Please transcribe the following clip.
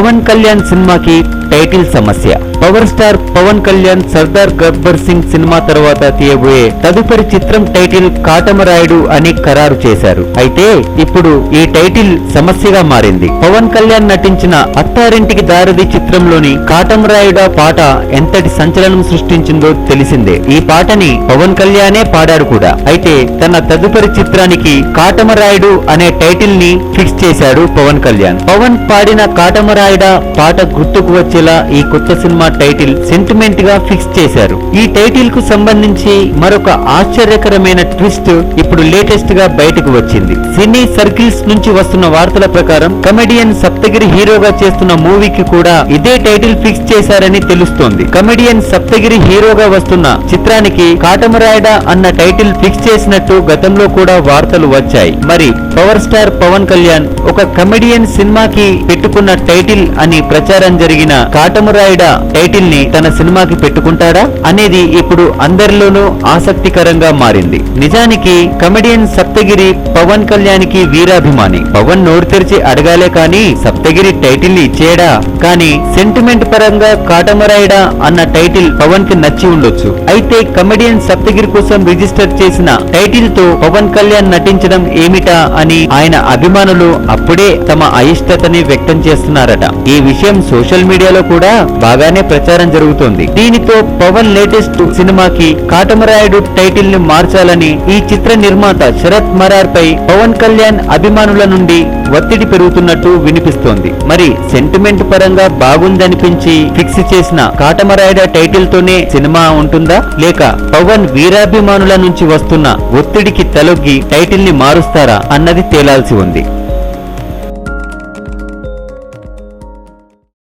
పవన్ కళ్యాణ్ సినిమాకి టైటిల్ సమస్య. Power star Pawan Kalyan Sardaar Gabbar Singh cinema తర్వాత తీయబోయే తదుపరి చిత్రం టైటిల్ కాటమరాయుడు అని ఖరారు చేశారు. అయితే ఇప్పుడు ఈ టైటిల్ సమస్యగా మారింది. పవన్ కళ్యాణ్ నటించిన అత్తారింటికి దారిది చిత్రంలోని కాటమరాయుడా పాట ఎంతటి సంచలనం సృష్టించిందో తెలిసిందే. ఈ పాటని పవన్ కళ్యాణే పాడాడు కూడా. అయితే తన తదుపరి చిత్రానికి కాటమరాయుడు అనే టైటిల్ ని ఫిక్స్ చేశాడు పవన్ కళ్యాణ్. పవన్ పాడిన కాటమరాయుడా పాట గుర్తుకు వచ్చేలా ఈ కొత్త సినిమా టైటిల్ సెంటిమెంట్ గా ఫిక్స్ చేశారు. ఈ టైటిల్ కు సంబంధించి మరొక ఆశ్చర్యకరమైన ట్విస్ట్ ఇప్పుడు లేటెస్ట్ గా బయటకు వచ్చింది. సినీ సర్కిల్స్ నుంచి వస్తున్న వార్తల ప్రకారం కమెడియన్ సప్తగిరి హీరోగా చేస్తున్న మూవీకి కూడా ఇదే టైటిల్ ఫిక్స్ చేశారని తెలుస్తోంది. కమెడియన్ సప్తగిరి హీరోగా వస్తున్న చిత్రానికి కాటమరాయుడా అన్న టైటిల్ ఫిక్స్ చేసినట్టు గతంలో కూడా వార్తలు వచ్చాయి. మరి పవర్ స్టార్ పవన్ కళ్యాణ్ ఒక కమెడియన్ సినిమాకి పెట్టుకున్న టైటిల్ అని ప్రచారం జరిగిన కాటమరాయుడా టైటిల్ ని తన సినిమాకి పెట్టుకుంటాడా అనేది ఇప్పుడు అందరిలోనూ ఆసక్తికరంగా మారింది. నిజానికి కమెడియన్ సప్తగిరి పవన్ కళ్యాణ్ కి వీరాభిమాని. పవన్ నోరు తెరిచి అడగాలే కానీ సప్తగిరి టైటిల్ ని ఇచ్చేయడా? కానీ సెంటిమెంట్ పరంగా కాటమరాయుడా అన్న టైటిల్ పవన్ కి నచ్చి ఉండొచ్చు. అయితే కమెడియన్ సప్తగిరి కోసం రిజిస్టర్ చేసిన టైటిల్ తో పవన్ కళ్యాణ్ నటించడం ఏమిటా అని ఆయన అభిమానులు అప్పుడే తమ అయిష్టతని వ్యక్తం చేస్తున్నారట. ఈ విషయం సోషల్ మీడియాలో కూడా బాగానే ప్రచారం జరుగుతోంది. దీనితో పవన్ లేటెస్ట్ సినిమాకి కాటమరాయుడు టైటిల్ ని మార్చాలని ఈ చిత్ర నిర్మాత శరత్ మరార్ పై పవన్ కళ్యాణ్ అభిమానుల నుండి ఒత్తిడి పెరుగుతున్నట్టు వినిపిస్తోంది. మరి సెంటిమెంట్ పరంగా బాగుందనిపించి ఫిక్స్ చేసిన కాటమరాయుడు టైటిల్ తోనే సినిమా ఉంటుందా, లేక పవన్ వీరాభిమానుల నుంచి వస్తున్న ఒత్తిడికి తలొగ్గి టైటిల్ ని మారుస్తారా అన్నది తేలాల్సి ఉంది.